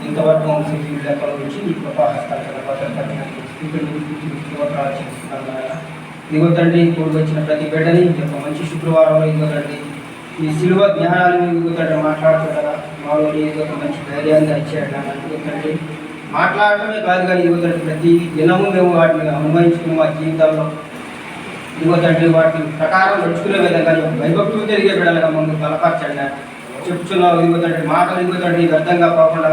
ఇంతవరకు లెక్కల నుంచి ఈ కృపాహస్తాలు చేస్తున్నాను. ఇదిగో తండ్రి ఇప్పుడు వచ్చిన ప్రతి బిడ్డని ఈ యొక్క మంచి శుక్రవారంలో ఇదిగో తండ్రి ఈ సిలువ జ్ఞానాలను ఇదిగో తండ్రి మాట్లాడుతుండగా మాలో ఏదో ఒక మంచి ధైర్యాన్ని ఇచ్చేయడం ఇదిగో తండ్రి మాట్లాడటమే కాదు కానీ ఇదిగో తండ్రి ప్రతి దినము మేము వాటిని అనుభవించుకుని మా జీవితాల్లో ఇదిగో తండ్రి వాటిని ప్రకారం నడుచుకునే విధంగా భయభక్తులు తిరిగే బిడ్డలుగా ముందు బలపరచండి చెప్తున్నావు. ఇదిగో తండ్రి మాటలు ఇదిగో తండ్రి వ్యర్థంగా పోకుండా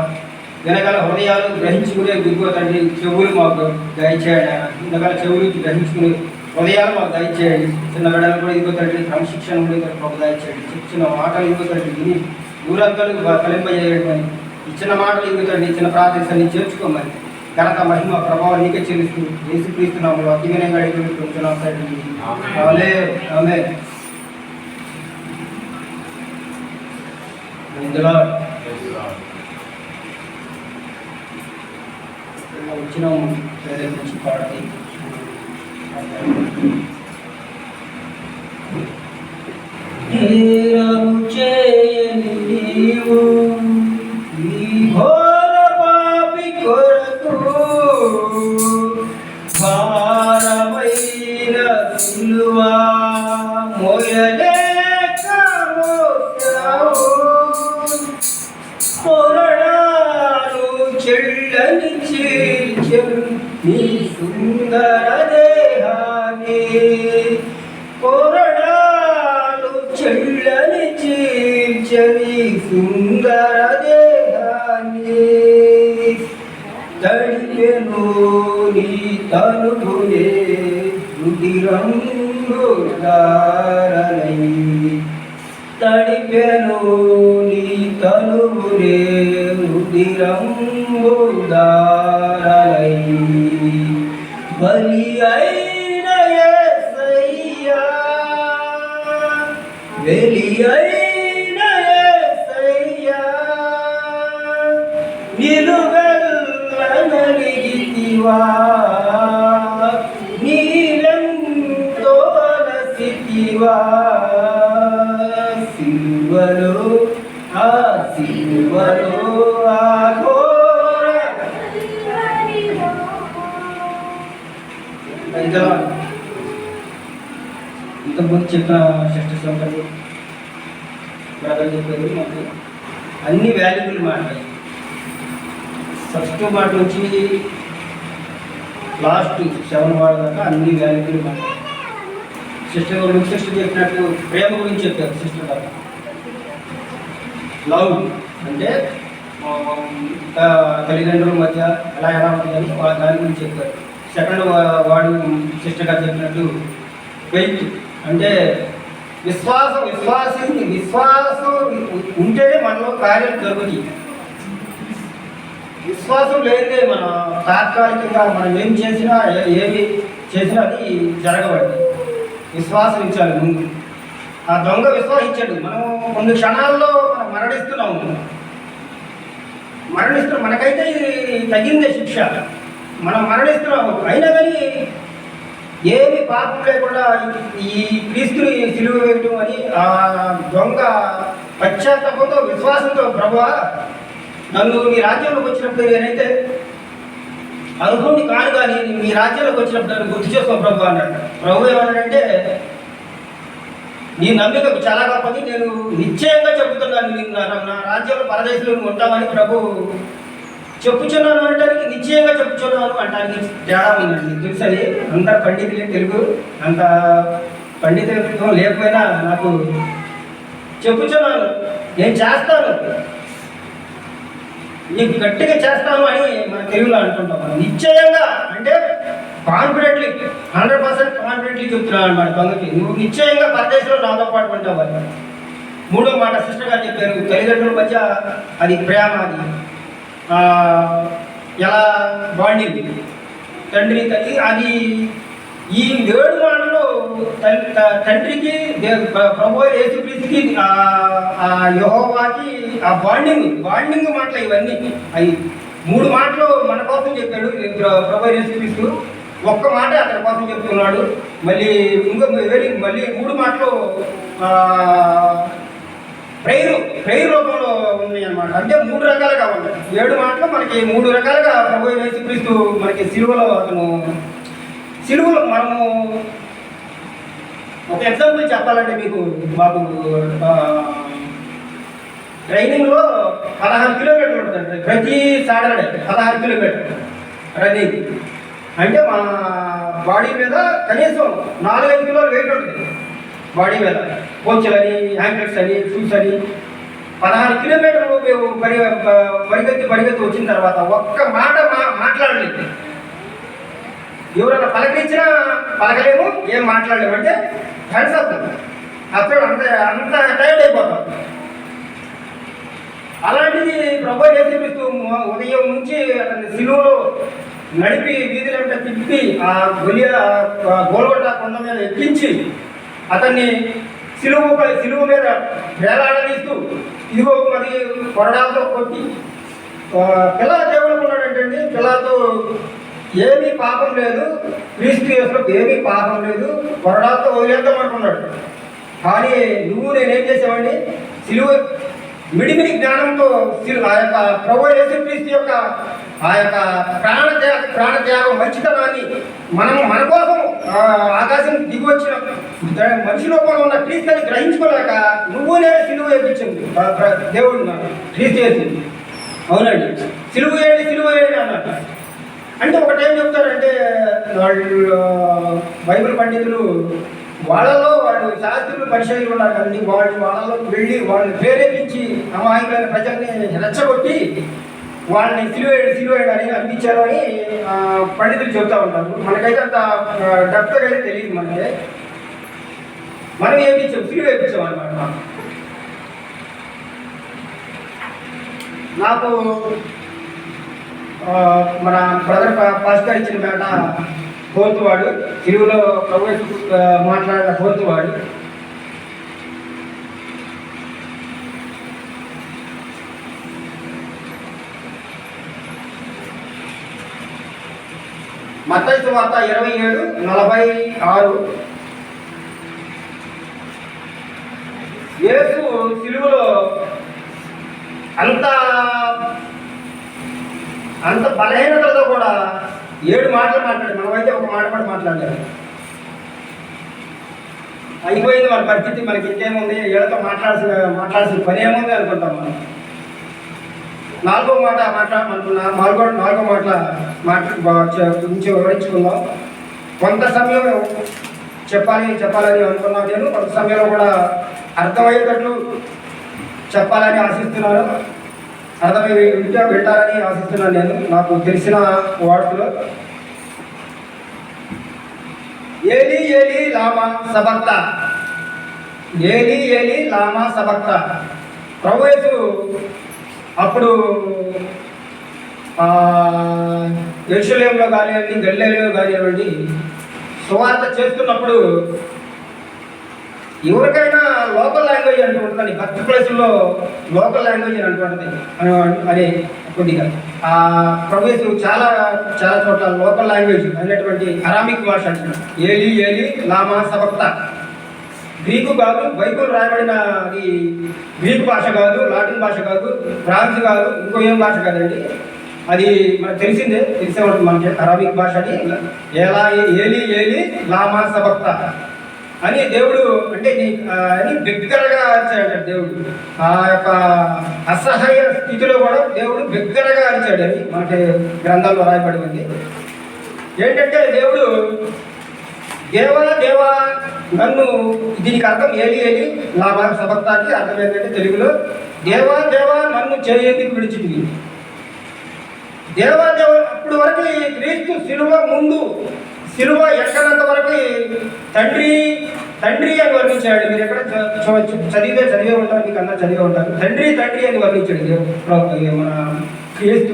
వెనకాల హృదయాలు గ్రహించుకునే ఇదిగో తండ్రి చెవులు మాకు దయచేయండి. వెనకాల చెవులు గ్రహించుకునే హృదయాలు మాకు దయచేయండి. చిన్న బిడ్డలు కూడా ఇదిగో తండ్రి క్రమశిక్షణ కూడా దయచేయండి. చిన్న మాటలు ఇదిగో తండ్రి విని ఊరంతలు కలింపజేయమని ఈ చిన్న మాటలు ఇదిగో తండ్రి చిన్న ప్రార్థనని చేర్చుకోమని ఘనత మహిమ ప్రభావం నీకే చెల్లిస్తూ యేసుక్రీస్తునామములో అతి వినయంగా అడిగిస్తున్నాం తండ్రి. ఆమేన్. ఇందులో వచ్చిన నుంచి పాడి చేయని నీవు ఈ ఘోర పాపి కొరకు భారమైన సిలువ మోయలేక మోసావు కొరడాలు చెళ్ళని చీల్చెను నీ సుందర దేహాన్ని కొరడాలు చెళ్ళని చీల్చని సుందర దేహాన్ని తడిపెను నీ తనుగునే రుధిరంగు దారనై తడిపెను నీ తనుగునే రుధిరంగు దారనై బలి అయిన యేసయ్యా వెలి అయిన యేసయ్యా నిలువెల్ల నలిగితివా నీలెంతో నసితివా సిలువలో ఆ సిలువలో ఆ ఘోర ఇంతకుముందు చెప్పిన సిస్టర్ సంఖ్యలు బ్రదర్ చెప్పారు మాకు అన్ని వాల్యుబుల్ మాటలు. ఫస్ట్ మాట నుంచి లాస్ట్ 7 మాట దాకా అన్ని వాల్యుబుల్ మాటలు. సిస్టర్ చెప్పినట్టు ప్రేమ గురించి చెప్పారు సిస్టర్ దాకా. లవ్ అంటే తల్లిదండ్రుల మధ్య ఎలా ఉంటుందని దాని గురించి చెప్పారు. సెకండ్ వాడు సిస్టర్ గారు చెప్పినట్టు ఫెయిత్ అంటే విశ్వాసం ఉంటేనే మనలో కార్యాలు జరుగుతాయి. విశ్వాసం లేదే మనం తాత్కాలికంగా మనం ఏం చేసినా ఏమి చేసినా అది జరగబడింది. విశ్వాసం ఇచ్చాడు ముందు. ఆ దొంగ విశ్వాసించాడు. మనం కొన్ని క్షణాల్లో మనం మరణిస్తున్నాము. మనకైతే ఇది తగిందే శిక్ష. మనం మరణిస్తున్నాము. అయినా కానీ ఏమి పాపం లేకుండా ఈ క్రీస్తుని సిలువ వేయటం అని ఆ దొంగ పశ్చాత్తాపంతో విశ్వాసంతో ప్రభువా నన్ను మీ రాజ్యంలోకి వచ్చినప్పుడు నేనైతే అనుభవం కాను కానీ మీ రాజ్యంలోకి వచ్చినప్పుడు నన్ను గుర్తు చేసుకో ప్రభు అన్నాడు. ప్రభు ఏమన్నాడంటే నీ నమ్మిక చాలా గొప్పది, నేను నిశ్చయంగా చెబుతున్నాను నా రాజ్యంలో పరదేశంలో ఉంటామని ప్రభు చెప్పుచున్నాను అనడానికి నిశ్చయంగా చెప్పుచున్నాను అంటానికి తేడా ఉందండి. తెలుసని అంత పండితులే తెలుగు అంత పండితులతో లేకపోయినా నాకు చెప్పుచున్నాను, నేను చేస్తాను, నీకు గట్టిగా చేస్తాను అని మన తెలుగులో అంటుంటాం. మనం నిశ్చయంగా అంటే కాన్ఫిడెంట్లీ 100% కాన్ఫిడెంట్లీ చెప్తున్నాను అనమాట దొంగకి. నువ్వు నిశ్చయంగా పరదేశంలో నాతో పాటు ఉంటావు అని. మూడో మాట సిస్టర్ గారు చెప్పారు, తల్లిదండ్రుల మధ్య అది ప్రేమ, అది ఎలా బాండింగ్ తండ్రి తల్లి, అది ఈ 7 మాటలు తండ్రికి ప్రభు యేసుక్రీస్తుకి యెహోవాకి ఆ బాండింగ్ మాటలు ఇవన్నీ. అవి 3 మాటలు మన కోసం చెప్పాడు ప్రభు యేసుక్రీస్తు, ఒక్క మాట అతని కోసం చెప్తున్నాడు. మళ్ళీ 3 మాటలు ప్రేయర్ రూపంలో ఉన్నాయి అన్నమాట. అంటే 3 రకాలుగా ఉన్నాయి. 7 మాటలు మనకి 3 రకాలుగా ప్రభు యేసుక్రీస్తు మనకి సిలువలో మనము ఒక ఎగ్జాంపుల్ చెప్పాలంటే మీకు మాకు ట్రైనింగ్లో 16 కిలోమీటర్లు ఉంటుందండి. ప్రతి సాటర్డే 16 కిలోమీటర్లు రన్నింగ్. అంటే మా బాడీ మీద కనీసం 4-5 కిలోలు వెయిట్ ఉంటుంది బాడీ మీద. కోచ్లు అని, హ్యాండ్లెట్స్ అని, షూస్ అని 16 కిలోమీటర్లు మేము పరిగెత్తి వచ్చిన తర్వాత ఒక్క మాట మాట్లాడలేదు. ఎవరైనా పలకరించినా పలకలేము, ఏం మాట్లాడలేము. అంటే హ్యాండ్స్ అప్ అప్పుడు అంత టైర్డ్ అయిపోతాం. అలాంటిది ప్రభు యేసుక్రీస్తు ఉదయం నుంచి అతన్ని సిలువలో నడిపి వీధులంట తిప్పి ఆ గోల్గొట్ట కొండ మీద ఎక్కించి అతన్ని సిలువ మీద వేలాడదీస్తూ ఇదిగో మరి కొరడాలతో కొట్టి పిల్లల దేవుడు ఉన్నాడంటండి. పిల్లలతో ఏమీ పాపం లేదు, క్రీస్తు యేసులకు ఏమీ పాపం లేదు, కొరడాలతో వదిలేద్దామనుకున్నాడు. కానీ నువ్వు నేనేం చేసామండి, సిలువ మిడిమిడి జ్ఞానంతో ఆ యొక్క ప్రభు యేసుక్రీస్తు యొక్క ఆ యొక్క ప్రాణత్యాగం మంచితనాన్ని మన కోసం ఆకాశం దిగి వచ్చిన మనిషి రూపంలో ఉన్న క్రీస్తుని గ్రహించుకోలేక నువ్వు నేను సిలువ వేయించింది దేవుడు క్రీస్తు వేసింది. అవునండి, సిలువ వేయండి అన్నట్టు. అంటే ఒక టైం చెప్తారంటే వాళ్ళు బైబిల్ పండితులు వాళ్ళు శాస్త్రులు పరిశీలన ఉన్నారు కదండి, వాళ్ళలో వెళ్ళి వాళ్ళని ప్రేరేపించి అమాయకులైన ప్రజల్ని రెచ్చగొట్టి వాళ్ళని సిలువేయడం అని అనిపించారు అని పండితులు చెబుతూ ఉంటారు. మనకైతే అంత డెప్త్గా అయితే తెలియదు. మనం వేయించాం, సిలువ వేయించాం అన్నమాట. నాకు మన బ్రదర్ పాస్టర్ ఇచ్చిన మాట కోరుతువాడు, తెలుగులో ప్రభు మాట్లాడిన కోరుతువాడు. మత్తయి సువార్త 27:46. యేసు సిలువలో అంత బలహీనతలతో కూడా 7 మాటలు మాట్లాడారు. మనమైతే ఒక మాట కూడా మాట్లాడలేదు. అయిపోయింది మన పరిస్థితి, మనకి ఇంకేముంది, ఏళ్ళతో మాట్లాడాల్సిన పని ఏముంది అనుకుంటాం మనం. 4వ మాట మాట్లాడమనుకున్నా, 4వ మాట గురించి వివరించుకుందాం. కొంత సమయం చెప్పాలని అనుకున్నాను నేను. కొంత సమయంలో కూడా అర్థమయ్యేటట్లు చెప్పాలని ఆశిస్తున్నాను, వింటారని ఆశిస్తున్నాను నేను. నాకు తెలిసిన వార్డులో ఏలీ ఏలీ లామా సబక్తా, ఏలీ ఏలీ లామా సబక్తా. ప్రభు యేసు అప్పుడు యెరూషలేములో కానివ్వండి, గలిలయలో కానివ్వండి సువార్త చేస్తున్నప్పుడు ఎవరికైనా లోకల్ లాంగ్వేజ్ అంటూ ఉంటుంది. బర్త్ ప్లేస్లో లోకల్ లాంగ్వేజ్ అని అంటుంటుంది అదే కొద్దిగా. ఆ ప్రభు యేసు చాలా చోట్ల లోకల్ లాంగ్వేజ్ అనేటువంటి అరామిక్ భాష అంటున్నాడు. ఏలీ ఏలీ లామా సబక్తా. గ్రీకు కాదు, బైబుల్ రాయబడిన అది గ్రీకు భాష కాదు, లాటిన్ భాష కాదు, ఫ్రాన్స్ కాదు, ఇంకో ఏం భాష కాదండి. అది మనకు తెలిసే ఉంటుంది మనకి. అరాబిక్ భాష అని ఏలీ ఏలీ లామా సబక్తా అని దేవుడు అంటే అని బిగ్గరగా అరిచాడు దేవుడు. ఆ యొక్క అసహాయ స్థితిలో కూడా దేవుడు బిగ్గరగా అరిచాడని మనకి గ్రంథాల్లో రాయబడి ఉంది. ఏంటంటే దేవుడు దేవా నన్ను, దీనికి అర్థం ఏలి లామా సబక్తాకి అర్థం ఏంటంటే తెలుగులో దేవా నన్ను చేయకి విడిచింది. దేవా అప్పుడు వరకు క్రీస్తు సిలువ ఎక్కడంత వరకు తండ్రి అని వర్ణించాడు. మీరు ఎక్కడ చదివే ఉంటారు, మీకు అన్నా చదివే ఉంటారు. తండ్రి అని వర్ణించాడు మన క్రీస్తు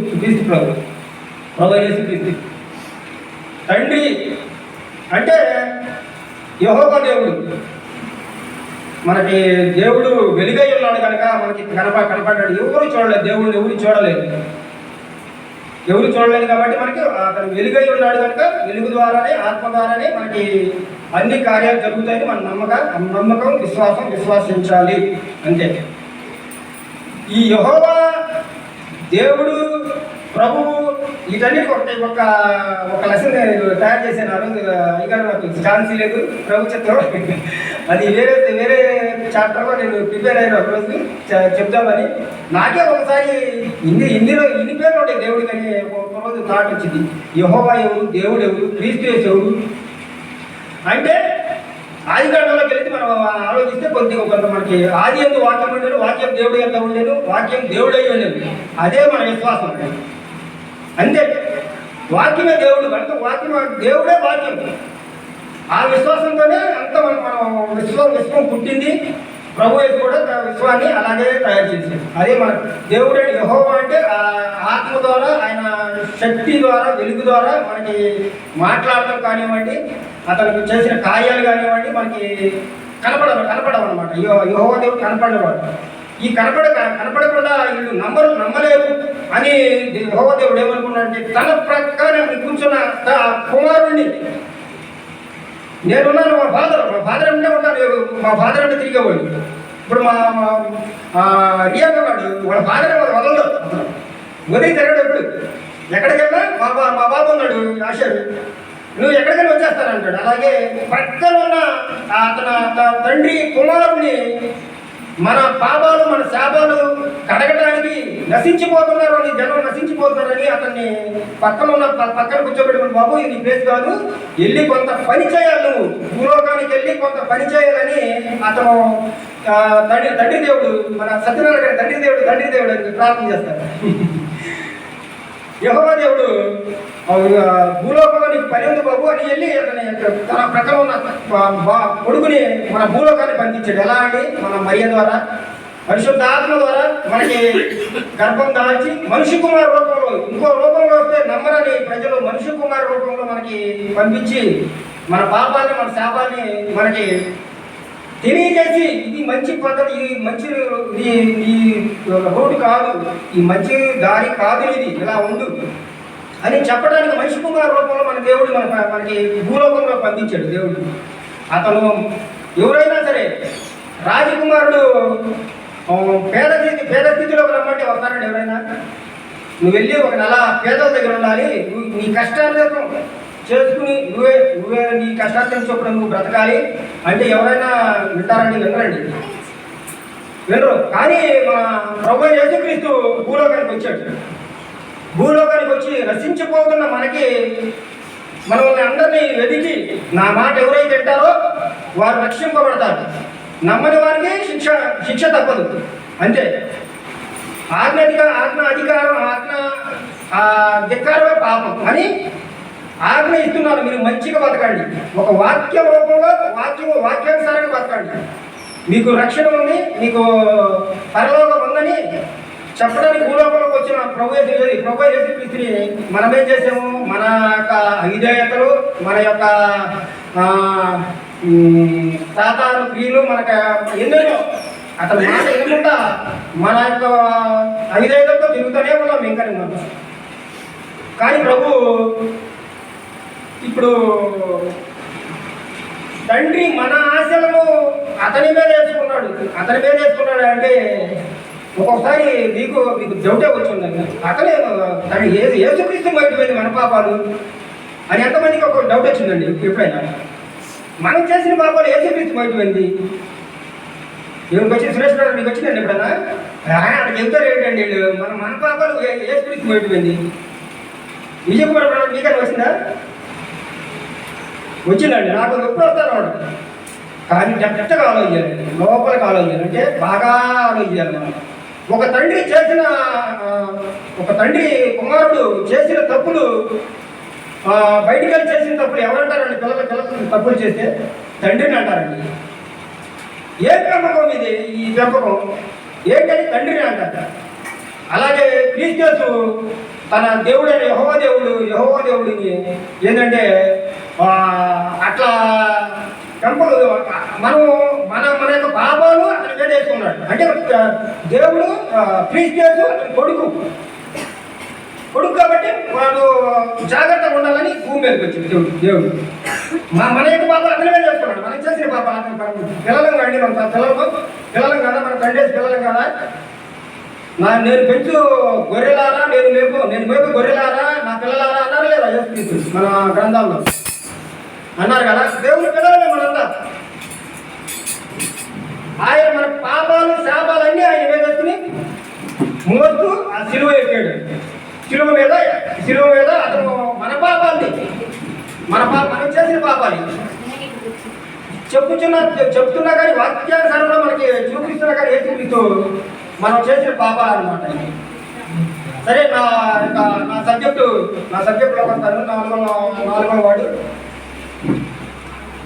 ప్రభు యేసుక్రీస్తు. తండ్రి అంటే యెహోవా దేవుడు. మనకి దేవుడు వెలుగై ఉన్నాడు కనుక మనకి కనపడ్డాడు. ఎవరు చూడలేదు, దేవుడిని ఎవరు చూడలేదు కాబట్టి మనకి అతను వెలుగై ఉన్నాడు కనుక వెలుగు ద్వారానే, ఆత్మ ద్వారానే మనకి అన్ని కార్యాలు జరుగుతాయని మన నమ్మకం, విశ్వాసించాలి అంతే. ఈ యెహోవా దేవుడు ప్రభువు వీటన్నిటికి ఒక లెసన్ తయారు చేశాను. ఆ రోజు ఇక్కడ నాకు ఛాన్స్ లేదు ప్రభు చిత్రం. అది వేరే చాప్టర్లో నేను ప్రిపేర్ అయిన ఒక రోజు చెప్దామని. నాకే ఒకసారి హిందీలో ఇన్ని పేర్లు ఉంటాయి దేవుడు, కానీ ఒక రోజు థాట్ వచ్చింది, యెహోవా ఎవరు, దేవుడు ఎవరు, క్రీస్తు యేసు ఎవరు అంటే ఆదికాండంలోకి వెళ్తే మనం ఆలోచిస్తే కొంత మనకి ఆది ఎందు వాక్యం ఉండేది, వాక్యం దేవుడు ఎంత ఉండేది, వాక్యం దేవుడై ఉండేది. అదే మన విశ్వాసం అంతే. వాక్యమే దేవుడు, అంటే వాక్యం దేవుడే వాక్యం. ఆ విశ్వాసంతోనే అంత మనం విశ్వం పుట్టింది. ప్రభు కూడా విశ్వాన్ని అలాగే తయారు చేసింది. అదే మన దేవుడు యెహోవా అంటే ఆత్మ ద్వారా, ఆయన శక్తి ద్వారా, వెలుగు ద్వారా మనకి మాట్లాడటం కానివ్వండి, అతనికి చేసిన కార్యాలు కానివ్వండి మనకి కనపడవు అనమాట. యెహోవా దేవుడు కనపడేవాడు. ఈ కనపడకుండా వీళ్ళు నమ్మలేరు అని యెహోవా దేవుడు ఏమనుకున్నాడంటే, తన ప్రకారం కూర్చున్న కుమారుడిని, నేనున్నాను, మా ఫాదర్ అంటే ఉన్నాను, మా ఫాదర్ అంటే తిరిగేవాడు. ఇప్పుడు మా రియాగా వాడు వాళ్ళ ఫాదర్ వదలదు, వదిలి తిరగడు. ఎప్పుడు ఎక్కడికైనా మా బాబు ఉన్నాడు ఆశాడు, నువ్వు ఎక్కడికైనా వచ్చేస్తానంటాడు. అలాగే ప్రక్కన ఉన్న అతను తండ్రి కుమారుడిని మన పాపాలు, మన శాపాలు కడగడానికి నశించిపోతున్నారు అని, జనం నశించిపోతున్నారని అతన్ని పక్కన కూర్చోబెట్టుకుని, బాబు ఇది ప్లేస్ కాదు, వెళ్ళి కొంత పని చేయాలి, నువ్వు భూలోకానికి వెళ్ళి కొంత పని చేయాలని అతను తండ్రి దేవుడు, మన సత్యనారాయణ గారి తండ్రి దేవుడు అని ప్రార్థన చేస్తారు. యెహోవా దేవుడు భూలోకానికి పని ఉంది బాబు అని వెళ్ళి అతని తన ప్రక్కన ఉన్న కొడుకుని మన భూలోకాన్ని పంపించాడు. ఎలా అండి? మన మరియ ద్వారా, పరిశుద్ధ ఆత్మ ద్వారా మనకి గర్భం దాల్చి మనిషి కుమార రూపంలో, ఇంకో రూపంలో వస్తే నమ్మరని ప్రజలు మనిషి కుమార రూపంలో మనకి పంపించి మన పాపాన్ని, మన శాపాన్ని మనకి తెలియజేసి, ఇది మంచి పద్ధతి, ఇది మంచి ఈ రోడ్డు కాదు, ఈ మంచి దారి కాదు, ఇది ఇలా ఉండు అని చెప్పడానికి మనిషి కుమార రూపంలో మన దేవుడు మనకి భూలోకంలో పంపించాడు. దేవుడు అతను ఎవరైనా సరే, రాజకుమారుడు పేద స్థితిలోకి రమ్మంటే వస్తానండి ఎవరైనా? నువ్వు వెళ్ళి ఒక నెల పేదల దగ్గర ఉండాలి, నీ కష్టార్జితం చేసుకుని నువ్వే నీ కష్టార్జితం చొప్పున నువ్వు బ్రతకాలి అంటే ఎవరైనా వింటారండి? వినరు. కానీ మన ప్రభువైన యేసుక్రీస్తు భూలోకానికి వచ్చాడు. భూలోకానికి వచ్చి నశించిపోతున్న మనల్ని అందరినీ వెతికి, నా మాట ఎవరైతే వింటారో వారు రక్షింపబడతారు, నమ్మని వారికి శిక్ష తప్పదు, అంతే. ఆజ్ఞ అధికారం, ధిక్కారమే పాపం అని ఆజ్ఞ ఇస్తున్నాను. మీరు మంచిగా బతకండి, ఒక వాక్య రూపంలో వాక్యానుసారంగా బతకండి, మీకు రక్షణ ఉంది, మీకు పరలోకం ఉందని చెప్పడానికి భూలోకంలోకి వచ్చిన ప్రభు యేసుక్రీస్తుని మనమేం చేసాము? మన యొక్క అవిధేయతలు, మన యొక్క సాతాను క్రియలు, మనకు ఎన్నెన్నో అతని మాట ఏముంటా మన యొక్క అవిధేయతలతో తిరుగుతూనే ఉన్నాం ఇంకా. కానీ ప్రభు ఇప్పుడు తండ్రి మన ఆశలను అతని మీద వేసుకున్నాడు అంటే ఒక్కొక్కసారి మీకు డౌటే వచ్చిందండి. అతనే యేసుక్రీస్తు బయటపోయింది మన పాపాలు అని ఎంతమందికి ఒక డౌట్ వచ్చిందండి? ఎప్పుడైనా మనం చేసిన పాపాలు యేసుక్రీస్తు బయటపోయింది. ఎవరికి వచ్చింది? సురేష్ గారు మీకు వచ్చిందండి ఎప్పుడైనా? అక్కడ చెప్తారు ఏంటండి, మన పాపాలు యేసుక్రీస్తు బయటపోయింది. విజయకుమార్ బ్రదర్ మీకన్నా వచ్చిందా? వచ్చిందండి. నాకు ఎప్పుడు వస్తాను వాడు, కానీ డెప్త్గా ఆలోచించాలి, లోపలికి ఆలోచించాలి, అంటే బాగా ఆలోచించాలి. మనం ఒక తండ్రి కుమారుడు చేసిన తప్పులు, బయటికి వెళ్ళి చేసిన తప్పులు ఎవరంటారండి? పిల్లలు తప్పులు చేస్తే తండ్రిని అంటారండి. ఏ పెంపకం ఇది? ఈ పెంపకం ఏంటని తండ్రిని అంటారు. అలాగే క్రీస్తు తన దేవుడైన యెహోవా దేవుడిని ఏంటంటే అట్లా పెంపలు మన యొక్క పాపాలు అతని మీద వేసుకున్నాడు. అంటే దేవుడు క్రీస్తు అతని కొడుకు కాబట్టి వాడు జాగ్రత్తగా ఉండాలని భూమి మీదకి వచ్చింది దేవుడు. మన యొక్క పాపాలు అతని మీద చేసుకున్నాడు. మనం చేసిన పాపాలు పిల్లలం కాండి, మన పిల్లలం కదా, మన తండ్రి పిల్లలం కదా. నేను పెంచు గొర్రెలారా, నేను మేపు గొర్రెలారా, నా పిల్లలారా అన్నారు లేదా యేసుక్రీస్తు మన గ్రంథాల్లో అన్నారు కదా. దేవుని పిల్లలే మనంతా. ఆయన మన పాపాలు శాపాలన్నీ ఆయన మీద వేసుకుని మోస్తూ ఆ సిలువ ఎక్కాడు. సిలువ మీద అతను మన పాపాలని మనం చేసిన పాపాలు చెప్తున్నా కానీ వాక్యానుసారంలో మనకి చూపిస్తున్నా కానీ యేసుక్రీస్తు మనం చేసిన పాపాలు అన్నమాట. సరే, నా సబ్జెక్టులో వస్తాను. నాలుగో వాడు,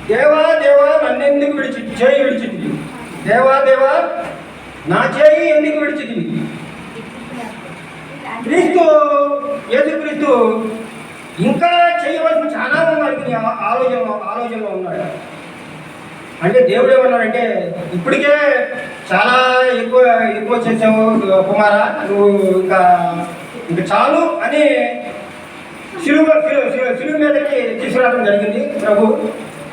దేవా నన్నెందుకు చేయి విడిచితివి, దేవా నా చేయి ఎందుకు విడిచితివి. యేసుక్రీస్తు ఇంకా చేయవలసిన చాలా మంది ఆలోచనలో ఉన్నాడు. అంటే దేవుడు ఏమన్నాడంటే, ఇప్పటికే చాలా ఎక్కువ చేసావు కుమారా, నువ్వు ఇంకా చాలు అని సిలువ మీదకి తీసుకురావడం జరిగింది ప్రభు.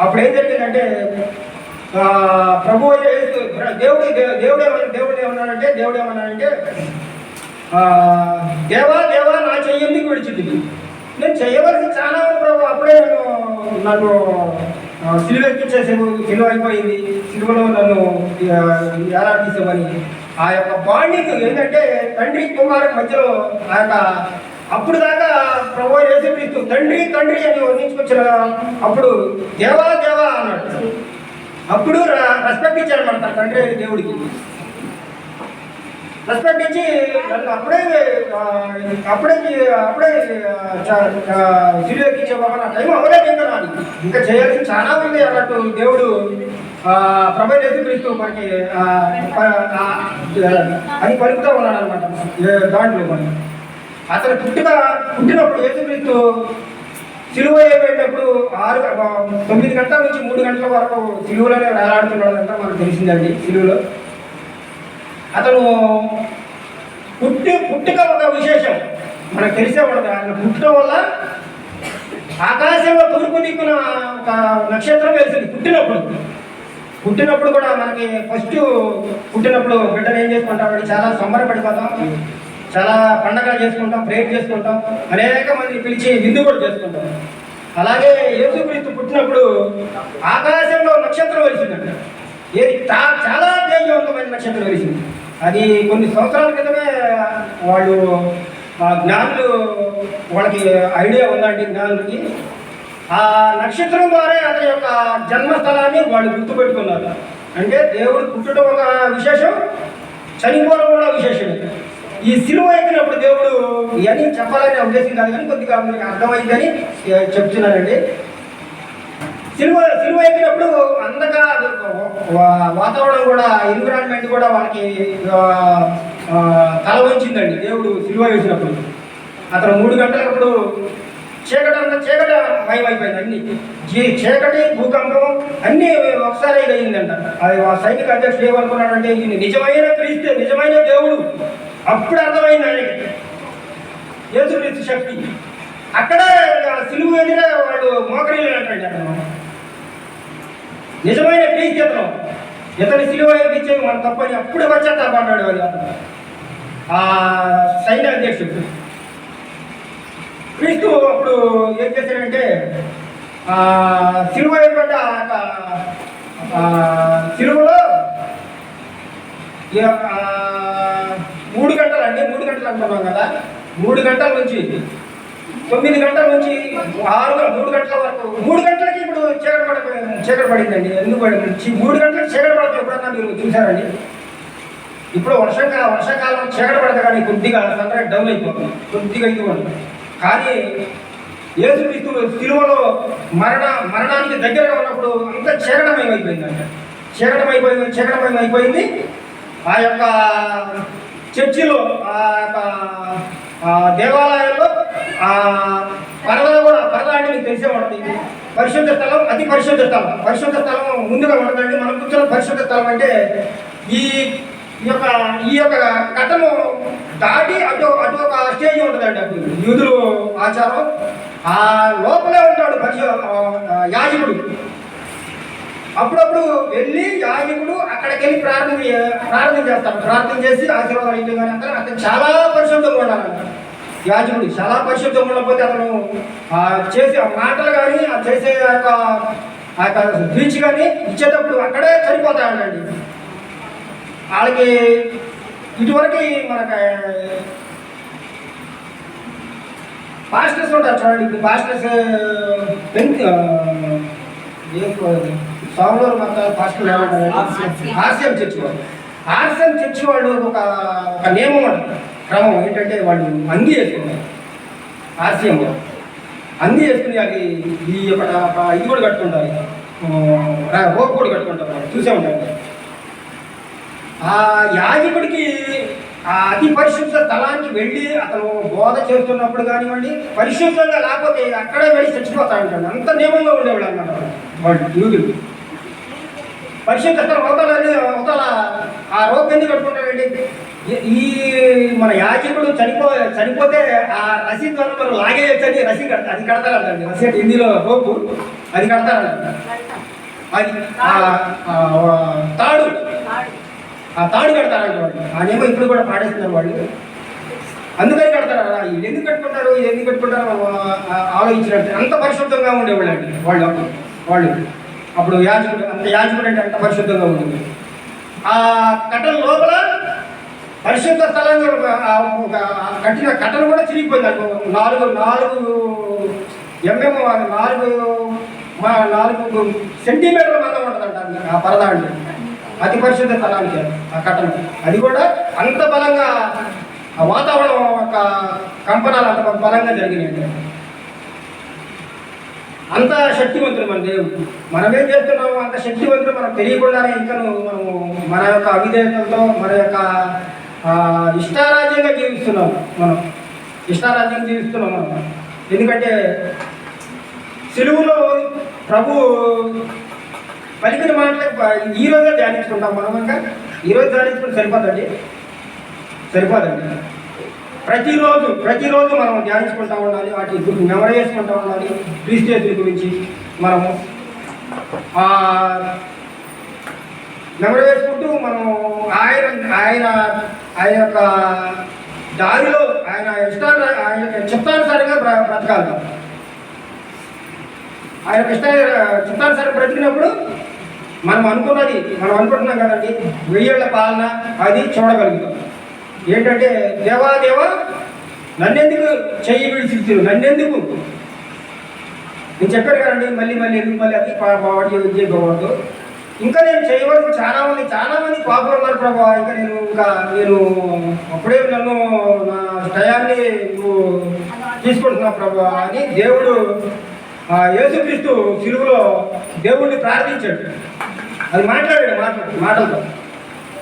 అప్పుడు ఏం జరిగిందంటే, ప్రభు దేవుడు ఏమన్నాడంటే దేవా నా చెయ్యి ఎందుకు విడిచింది. నేను చేయవలసి చాలా ప్రభు. అప్పుడే నన్ను సిలువ ఎక్కించేసావు, సిలువ అయిపోయింది, సిలువలో నన్ను ఎలా తీసామని ఆ యొక్క బాండింగ్ ఏంటంటే తండ్రి కుమారుడి మధ్యలో ఆ యొక్క అప్పుడు దాకా ప్రభు యేసుక్రీస్తు తండ్రి అని వర్ణించుకొచ్చిన అప్పుడు దేవా అన్నాడు. అప్పుడు రెస్పెక్ట్ ఇచ్చాడు మన తండ్రి దేవుడికి. రెస్పెక్ట్ ఇచ్చి అప్పుడే సిలువ ఎక్కించే బాబా, నా టైం అవ్వలేదు ఇంకా చేయాల్సింది చాలా ఉంది అన్నట్టు దేవుడు ప్రభు యేసుక్రీస్తు మనకి అని పలుకుతూ ఉన్నాడు అనమాట. దాంట్లో మనం అతను పుట్టినప్పుడు యేసుక్రీస్తు సిలువ అయిపోయినప్పుడు 9 గంటల నుంచి 3 గంటల వరకు సిలువలోనే వేలాడుతున్నాడంతా మనకు తెలిసిందండి. సిలువలో అతను పుట్టుక ఒక విశేషం మనకు తెలిసే ఉండదు. ఆయన పుట్టడం వల్ల ఆకాశంలో తూర్పు దిక్కున ఒక నక్షత్రం వెలిసింది పుట్టినప్పుడు కూడా మనకి ఫస్ట్ పుట్టినప్పుడు బిడ్డను ఏం చేసుకుంటాం, చాలా సంబరపడిపోతాం, చాలా పండగలు చేసుకుంటాం, ప్రేయర్ చేసుకుంటాం, అనేక మందిని పిలిచి విందు కూడా చేసుకుంటాం. అలాగే యేసుక్రీస్తు పుట్టినప్పుడు ఆకాశంలో నక్షత్రం వెలిసిందంట. ఏది చాలా తేజవంతమైన నక్షత్రం వెలిసింది. అది కొన్ని సంవత్సరాల క్రితమే వాళ్ళు జ్ఞానులు, వాళ్ళకి ఐడియా ఉందండి జ్ఞానులకి. ఆ నక్షత్రం ద్వారా అతని యొక్క జన్మస్థలాన్ని వాళ్ళు గుర్తుపెట్టుకున్నారు. అంటే దేవుడు పుట్టడం ఒక విశేషం, చనిపోవడం కూడా విశేషమే. ఈ సిలువ ఎక్కినప్పుడు దేవుడు ఇవన్నీ చెప్పాలనే ఉద్దేశం కాదు, కానీ కొద్దిగా మీకు అర్థమైందని చెప్తున్నానండి. సిలువ ఎక్కినప్పుడు అంతగా వాతావరణం కూడా, ఎన్విరాన్మెంట్ కూడా వాళ్ళకి తల వంచిందండి. దేవుడు సిలువ వేసినప్పుడు అతను 3 గంటలప్పుడు చీకటి మయమైపోయింది. అన్ని చీకటి, భూకంపం అన్నీ ఒకసారి అయిందంట. అది సైనిక అధ్యక్షుడు ఏమనుకున్నాడంటే, ఇది నిజమైన క్రీస్తు, నిజమైన దేవుడు. అప్పుడు అర్థమైంది ఆయనకి యేసుక్రీస్తు శక్తి. అక్కడే సిలువ ఎదురే వాళ్ళు మోకరిల్లు అంటాడు. అతను నిజమైన క్రీస్తు, ఇతని సిలువ ఎక్కించే మన తప్పని అప్పుడు వచ్చేస్తాడు అది ఆ సైన్య అధ్యక్షుడు. క్రీస్తు అప్పుడు ఏం చేశాడంటే, సిలువ ఏమిటంటే సిలువలో 3 గంటలు అండి, 3 గంటలు అంటున్నాం కదా, 3 గంటల నుంచి 9 గంటల నుంచి 3 గంటల వరకు. 3 గంటలకి ఇప్పుడు చీకటి పడిందండి. ఎందుకు పడింది? 3 గంటలకి చీకటి పడితే ఎప్పుడన్నా మీరు చూసారండి? ఇప్పుడు వర్షాకాలం చీకటి పడితే కానీ కొద్దిగా సన్లైట్ డౌన్ అయిపోతుంది, కొద్దిగా ఇవ్వండి. కానీ యేసుక్రీస్తు సిలువలో మరణానికి దగ్గరగా ఉన్నప్పుడు అంత చీకటమయమైపోయిందంట. చీకటమయమైపోయింది. ఆ యొక్క చర్చిలో, ఆ యొక్క దేవాలయంలో పరదా అంటే మీకు తెలిసే ఉంటుంది. పరిశుద్ధ స్థలం, అతి పరిశుద్ధ స్థలం. పరిశుద్ధ స్థలం ముందుగా ఉంటుందండి. మనం కూర్చొని పరిశుద్ధ స్థలం అంటే ఈ యొక్క ఘట్టము దాటి అటు ఒక స్టేజ్ ఉంటుందండి. అప్పుడు యూదులు ఆచారం, ఆ లోపలే ఉంటాడు యాజకుడు. అప్పుడప్పుడు వెళ్ళి యాజకుడు అక్కడికి వెళ్ళి ప్రార్థన చేస్తాడు. ప్రార్థన చేసి ఆశీర్వాదాలు ఇంటి కానీ అందరూ అతను చాలా పరిశుద్ధంగా ఉండాలంట. యాజకుడు చాలా పరిశుద్ధంగా ఉండకపోతే అతను చేసే ఆ మాటలు కానీ ఆ చేసే ఆ యొక్క స్పీచ్ కానీ ఇచ్చేటప్పుడు అక్కడే చనిపోతాడండి. వాళ్ళకి ఇటువరకు మనకు పాస్టర్స్ ఉంటారు చూడండి. ఇప్పుడు పాస్టర్స్ సోమవారం మొత్తం పాస్టర్లు ఏమంటారు, ఆర్సీఎం చర్చి వాళ్ళు. ఆర్సీఎం చర్చి వాళ్ళు ఒక నియమం అంటారు, క్రమం ఏంటంటే వాళ్ళు అంగీ వేసుకుంటారు. ఆర్సీఎం అంగీ వేసుకుని అది ఈ యొక్క ఇది కూడా కట్టుకుంటారు, రోప్ కూడా కట్టుకుంటారు. వాళ్ళు చూసే ఉంటారు. ఆ యాజకుడికి ఆ అతి పరిశుద్ధ స్థలానికి వెళ్ళి అతను బోధ చేస్తున్నప్పుడు కానివ్వండి, పరిశుద్ధంగా లేకపోతే అక్కడే వెళ్ళి చచ్చిపోతా ఉంటాడు. అంత నియమంగా ఉండేవాళ్ళు అన్నమాట వాళ్ళు యూదులు. పరిశుద్ధ స్థలం అవతల ఆ రోప్ ఎందుకు కట్టుకుంటాడండి? ఈ మన యాజకుడు చనిపోతే ఆ రసీ ద్వారా మనం లాగేయచ్చని రసీ అది కడతారంటండి. రసీ అంటే హిందీలో రోపు, అది కడతారంట. అది తాడు, ఆ తాడు కడతారంట వాళ్ళు. ఆ నియమం ఇప్పుడు కూడా పాటిస్తున్నారు వాళ్ళు. అందుకని కడతారా? ఇది ఎందుకు కట్టుకుంటారు ఆలోచించినట్టు. అంత పరిశుద్ధంగా ఉండేవాళ్ళు అండి వాళ్ళు. అప్పుడు యాజకుడు అంటే అంత పరిశుద్ధంగా ఉంటుంది. ఆ కట్టల లోపల పరిశుద్ధ స్థలంగా కట్టిన కట్టలు కూడా చిరిగిపోయింది అనుకో. 4 సెంటీమీటర్ల మందం ఉంటుందంట ఆ పరద అండి. అతి పరిశుద్ధ స్థలానికి ఆ కట్టలు. అది కూడా అంత బలంగా ఆ వాతావరణం యొక్క కంపనాలు అంత బలంగా జరిగినాయి. అంత శక్తివంతులు మన దేవుడు. మనమేం చేస్తున్నాము? అంత శక్తివంతులు మనకు తెలియకుండానే ఇంకా మనము మన యొక్క అవిధేయతలతో మన యొక్క ఇష్టారాజ్యంగా జీవిస్తున్నాము. మనం ఎందుకంటే సిలువలో ప్రభు పలికిన మాటలే ఈరోజే ధ్యానించుకుంటాం మనం. ఇంకా ఈరోజు ధ్యానించుకుంటే సరిపోదండి. ప్రతిరోజు మనం ధ్యానించుకుంటూ ఉండాలి, వాటి మెమరీ చేసుకుంటూ ఉండాలి. క్రీస్తు గురించి మనము మెమరీ వేసుకుంటూ మనం ఆయన యొక్క దారిలో ఆయన చిత్తానుసారంగా బ్రతకాలి. ఆయన చిత్తానుసారంగా బ్రతికినప్పుడు మనం అనుకుంటున్నాం కదండి, 1000 ఏళ్ల పాలన అది చూడగలుగుతాం. ఏంటంటే దేవా నన్నెందుకు చెయ్యి విడిచిరు, నన్నెందుకు నేను చెప్పాను కదండి. మళ్ళీ అది వాటి చేయకూడదు. ఇంకా నేను చేయవలసిన చాలా మంది పాపులు ఉన్నారు ప్రభా. నేను అప్పుడే నన్ను నా టయాన్ని నువ్వు తీసుకుంటున్నావు ప్రభా అని దేవుడు యేసుక్రీస్తు సిలువలో దేవుడిని ప్రార్థించాడు. అది మాట్లాడాడు మాటలతో.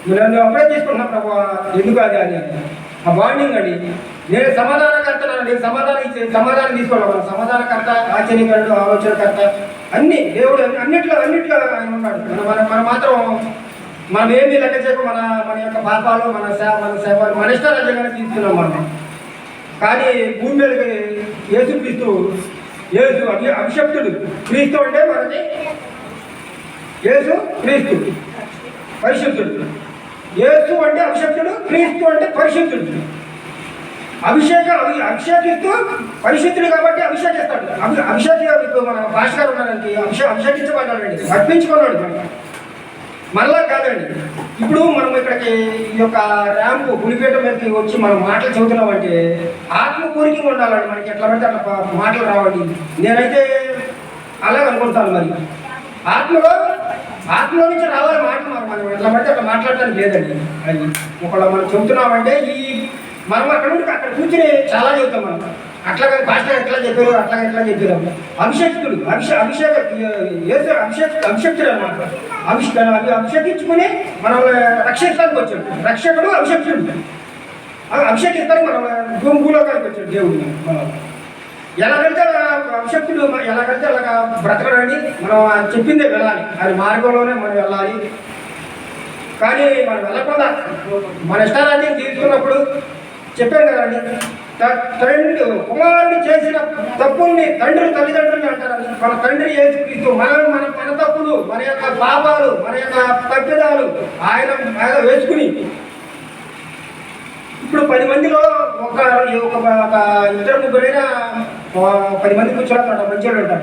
నన్ను అప్పుడే తీసుకుంటున్నా ప్రభా, ఎందుకు అది అని ఆ బాండింగ్ అండి. నేను సమాధానకర్తనండి, సమాధానం తీసుకోవాలి. సమాధానకర్త, ఆశ్చర్యకరుడు, ఆలోచనకర్త, అన్ని దేవుడు అన్నిట్లో ఆయన ఉన్నాడు. మనం మాత్రం మనం ఏమీ లెక్క చేయకు మన యొక్క పాపాలు మన సేవలు మన ఇష్టారాజ్యంగానే తీసుకున్నాం మనం. కానీ భూమి మీదకి యేసు అభిషక్తుడు. క్రీస్తు అంటే మనకి యేసు క్రీస్తు పరిశుద్ధుడు. యేసు అంటే అభిషక్తుడు, క్రీస్తు అంటే పరిశుద్ధుడు. అభిషేకిస్తూ పరిశుద్ధుడు కాబట్టి అభిషేకిస్తాడు. ఇప్పుడు మన భాష గారు ఉన్నారండి, అభిషేకించబడ్డాడండి, అర్పించుకున్నాడు. మళ్ళా కాదండి. ఇప్పుడు మనం ఇక్కడికి ఈ యొక్క ర్యాంపు పులిపేట మీదకి వచ్చి మనం మాటలు చదువుతున్నామంటే ఆత్మపూర్వకంగా ఉండాలండి. మనకి ఎట్లా పడితే అట్లా మాటలు రావండి. నేనైతే అలాగే అనుకుంటాను. మరి ఆత్మలో నుంచి రావాలి మాటలు. మనం ఎట్లా పడితే అట్లా మాట్లాడటానికి లేదండి. అది ఒకవేళ మనం చెబుతున్నామంటే మనం అక్కడ కూర్చుని చాలా చెబుతాం. మనం అట్లాగే భాష ఎట్లా చెప్పారు, ఎట్లా చెప్పారు. అభిషక్తుడు అభిషక్తుడు అనమాట. అభిషేకించుకుని మనం రక్షించడానికి వచ్చాడు. రక్షకుడు అభిషక్తుడు. అభిషేకిస్తానికి మనం భూలోకానికి వచ్చాడు దేవుడు. మనం ఎలాగైతే అభిషక్తుడు ఎలాగైతే అలాగా బ్రతకడండి. మనం చెప్పిందే వెళ్ళాలి, అది మార్గంలోనే మనం వెళ్ళాలి. కానీ మనం వెళ్ళకుండా మన ఇష్టారాజ్యం తీసుకున్నప్పుడు చెప్పాను కదండి, తండ్రి కుమారుడు చేసిన తప్పుల్ని తల్లిదండ్రులు అంటారు. మన తండ్రి యేసుక్రీస్తు మన తప్పులు, మన యొక్క పాపాలు, మన యొక్క తప్పిదాలు ఆయన వేసుకుని ఇప్పుడు 10 మందిలో ఒక ఇద్దరు ముగ్గురైనా 10 మంది కూర్చోాలన్నమాట.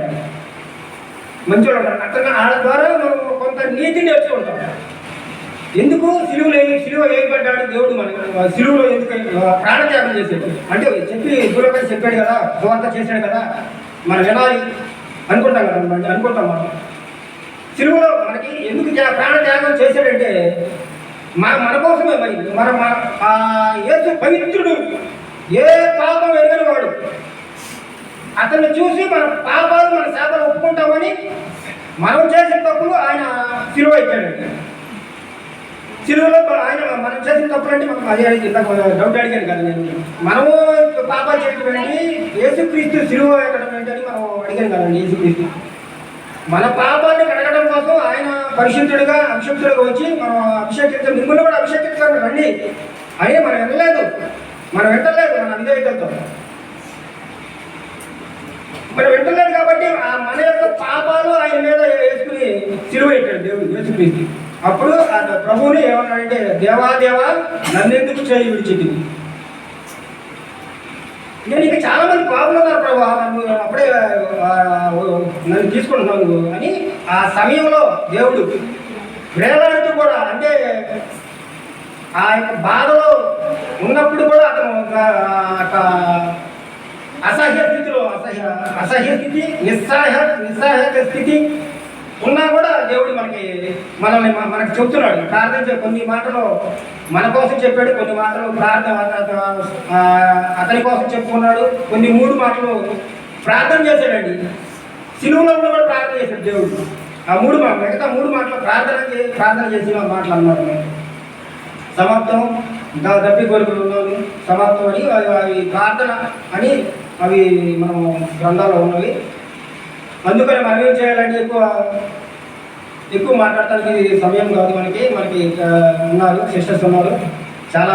మంచివాళ్ళు ఉంటారు. అట్లా వాళ్ళ ద్వారా మనం కొంత నీతిని నేర్చుకుంటాం. ఎందుకు సిలువ వేయబడ్డాడు దేవుడు? మన సిలువలో ఎందుకు ప్రాణత్యాగం చేశాడు అంటే చెప్పి గురువు చెప్పాడు కదా, సువార్త చేశాడు కదా, మనం వినాలి అనుకుంటాం మనం. సిలువలో మనకి ఎందుకు ప్రాణత్యాగం చేశాడంటే మన కోసమే. మరి మన యేసు పవిత్రుడు, ఏ పాపం ఎరగని వాడు. అతన్ని చూసి మన పాపాలు, మన శాపాలు ఒప్పుకుంటామని మనం చేసిన తప్పులు ఆయన సిలువ ఇచ్చాడండి. సిలువలో ఆయన మనం చేసిన తప్పులు అంటే మనం అదే డౌట్ అడిగాను కదా నేను. మనము పాపాలు చేయడం ఏంటి, యేసుక్రీస్తు సిలువ ఎక్కడం ఏంటని మనం అడిగాను కదండి. యేసుక్రీస్తు మన పాపాన్ని కడగడం కోసం ఆయన పరిశుద్ధుడిగా అభిషక్తుడిగా వచ్చి మనం అభిషేకించాలి, మిమ్మల్ని కూడా అభిషేకించాలి రండి అని మనం వినలేదు. మన విధేయతతో మనం వింటలేదు కాబట్టి మన యొక్క పాపాలు ఆయన మీద వేసుకుని సిలువ పెట్టాడు దేవుడు యేసుక్రీస్తు. అప్పుడు ప్రభువుని ఏమన్నాడంటే, దేవా నన్నెందుకు చేయి విడిచింది. నేను ఇంకా చాలా మంది పాపలు ఉన్నారు ప్రభు, నన్ను అప్పుడే నన్ను తీసుకుంటున్నాను అని ఆ సమయంలో దేవుడు వేలాడుతూ కూడా, అంటే ఆ యొక్క బాధలో ఉన్నప్పుడు కూడా అతను అసహ్య స్థితి, నిస్సహాయ స్థితి ఉన్నా కూడా దేవుడు మనకు చెప్తున్నాడు. ప్రార్థించే కొన్ని మాటలు మన కోసం చెప్పాడు, కొన్ని మాటలు అతని కోసం చెప్పుకున్నాడు, కొన్ని 3 మాటలు ప్రార్థన చేశాడండి. సిలువలో కూడా ప్రార్థన చేశాడు దేవుడు. ఆ 3 మాటలు, మిగతా 3 మాటలు ప్రార్థన చేసిన మాటలు అన్నారు. సమాప్తం, ఇంకా దప్పి కోరికలు ఉన్నవి సమాప్తం అని అవి ప్రార్థన అని అవి మనం గ్రంథాల్లో ఉన్నవి. అందుకని మనం ఏం చేయాలంటే ఎక్కువ మాట్లాడటానికి సమయం కాదు. మనకి ఉన్నారు, సిస్టర్స్ ఉన్నారు, చాలా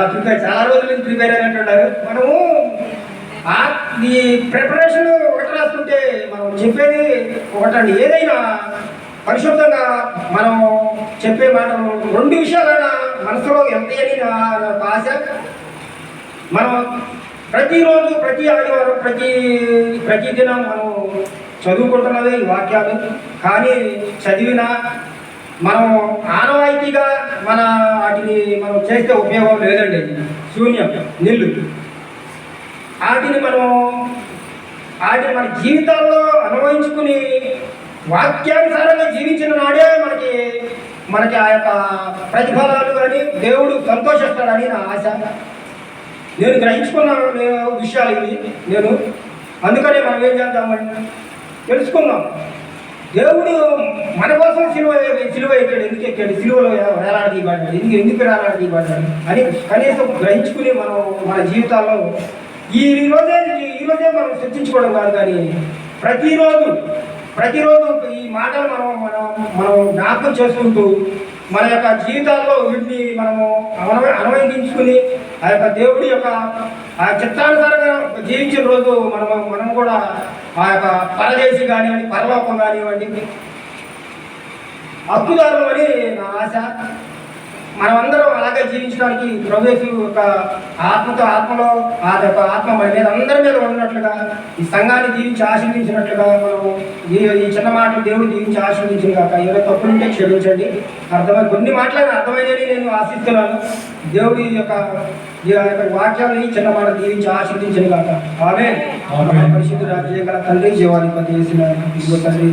రోజుల నుంచి ప్రిపేర్ అయినట్టున్నారు. మనము ఈ ప్రిపరేషన్ ఒకటి రాస్తుంటే మనం చెప్పేది ఒకటండి. ఏదైనా పరిశుద్ధంగా మనం చెప్పే మాటలు 2 విషయాలైనా మనసులో ఎంతని నాకు ఆశ. మనం ప్రతిరోజు, ప్రతి ఆదివారం, ప్రతి దినం మనం చదువుకుంటున్నదే ఈ వాక్యాలు. కానీ చదివినా మనం ఆనవాయితీగా వాటిని మనం చేస్తే ఉపయోగం లేదండి. శూన్యం, నిల్లు. వాటిని మన జీవితాల్లో అన్వయించుకుని వాక్యానుసారంగా జీవించిన నాడే మనకి ఆ యొక్క ప్రతిఫలాలు కానీ దేవుడు సంతోషిస్తాడని నా ఆశ. నేను గ్రహించుకున్న విషయాలు ఇవి. అందుకనే మనం ఏం చేద్దామని తెలుసుకుందాం. దేవుడు మన కోసం సిలువ ఎక్కాడు. ఎందుకు ఎక్కాడు? సిలువలో వేలాడదీయబడ్డాడు. ఎందుకు వేలాడదీయబడ్డాడు అని కనీసం గ్రహించుకుని మనం మన జీవితాల్లో ఈ రోజే మనం చర్చించుకోవడం కాదు, కానీ ప్రతిరోజు ఈ మాటలు మనం జ్ఞాపకం చేసుకుంటూ మన యొక్క జీవితాల్లో వీటిని మనము అన్వయించుకుని ఆ యొక్క దేవుడి యొక్క ఆ చిత్తానుసారంగా జీవించిన రోజు మనం కూడా ఆ యొక్క పరదేశి కానివ్వండి, పరలోకం కానివ్వండి హక్కుదారులు అని నా ఆశ. మనమందరం అలాగే జీవించడానికి ప్రభుయేసు యొక్క ఆత్మలో ఆ యొక్క ఆత్మ మన మీద అందరి మీద ఉన్నట్లుగా ఈ సంఘాన్ని దీవించి ఆశీర్వదించినట్లుగా మనము ఈ చిన్న మాటలు దేవుడు దీవించి ఆశీర్వదించిన కాక. ఏదైనా తప్పులుంటే క్షమించండి. కొన్ని మాటలను అర్థమైనని నేను ఆశిస్తున్నాను. దేవుడి యొక్క వాక్యాన్ని చిన్న మాట దీవించి ఆశీర్వదించిన కాక. ఆమేన్. పరిశుద్ధ రాజ్యం గల తండ్రి, జీవాధిపతి చేసిన ఇదిగో తండ్రి,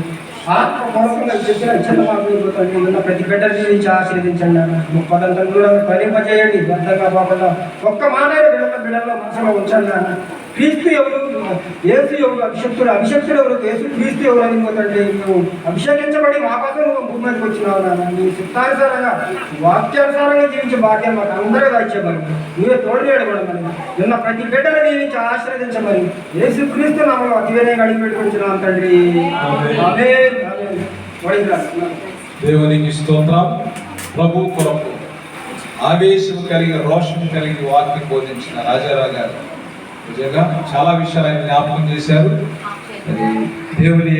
ఆత్మపూర్వకంగా చెప్పిన చిన్న మాటలు తండ్రి ఉన్న ప్రతి బిడ్డని దీవించి ఆశీర్వదించండి. ముప్పదంతలు కూడా ఫలింపజేయండి. బద్ధంగా పోకుండా ఒక్క మాట బిడ్డల్లో మనసులో ఉంచండి. క్రీస్తు ఎవరు, యేసు ఎవరు, అభిషక్తుడు ఎవరు, యేసు క్రీస్తు ఎవరు అని తండ్రి నువ్వు అభిషేకించబడి మా కోసం నువ్వు భూమి మీదకి వచ్చినావు నాన్న. నీ చిత్తానుసారంగా వాక్యానుసారంగా జీవించే భాగ్యం మాకు అందరూ దాచేమని నువ్వే తోడు చేయడం నిన్న ప్రతి బిడ్డను దీవించి ఆశీర్వదించమని యేసు క్రీస్తు నామలో అతివేనంగా అడిగి పెట్టుకుంటున్నాం తండ్రి. దేవునికి స్తోత్రం. ప్రభు కొరకు ఆవేశం కలిగి రోషం కలిగి వాక్యం బోధించిన రాజారావు గారు నిజంగా చాలా విషయాలు ఆయన జ్ఞాపకం చేశారు. మరి దేవుని